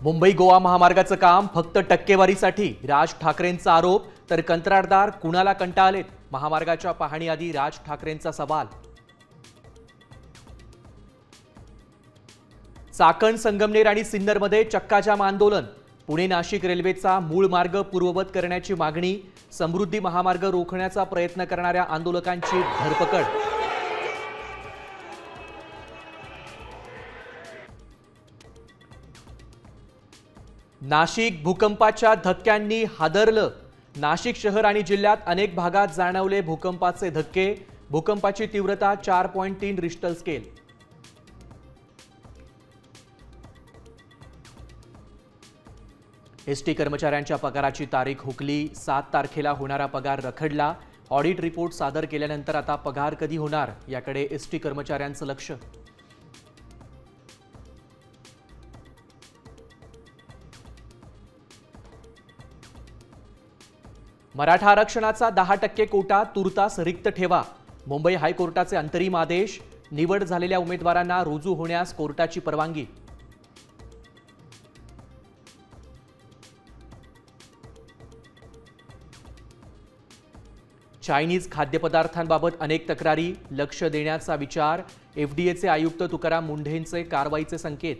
मुंबई गोवा महामार्गाचं काम फक्त टक्केवारीसाठी, राज ठाकरेंचा आरोप. तर कंत्राटदार कुणाला कंटाळलेत? महामार्गाच्या पाहणीआधी राज ठाकरेंचा सवाल. चाकण, संगमनेर आणि सिन्नरमध्ये चक्काजाम आंदोलन. पुणे नाशिक रेल्वेचा मूळ मार्ग पूर्ववत करण्याची मागणी. समृद्धी महामार्ग रोखण्याचा प्रयत्न करणाऱ्या आंदोलकांची धरपकड. नाशिक भूकंपाच्या धक्क्यांनी हादरलं. नाशिक शहर आणि जिल्ह्यात अनेक भागात जाणवले भूकंपाचे धक्के. भूकंपाची तीव्रता 4.3 रिश्टर स्केल. एसटी कर्मचाऱ्यांच्या पगाराची तारीख हुकली. 7 तारखेला होणारा पगार रखडला. ऑडिट रिपोर्ट सादर केल्यानंतर आता पगार कधी होणार याकडे एसटी कर्मचाऱ्यांचं लक्ष. मराठा आरक्षणाचा 10% कोटा तुर्तास रिक्त ठेवा. मुंबई हायकोर्टाचे अंतरिम आदेश. निवड झालेल्या उमेदवारांना रुजू होण्यास कोर्टाची परवानगी. चायनीज खाद्यपदार्थांबाबत अनेक तक्रारी. लक्ष देण्याचा विचार. एफडीएचे आयुक्त तुकाराम मुंढेंचे कारवाईचे संकेत.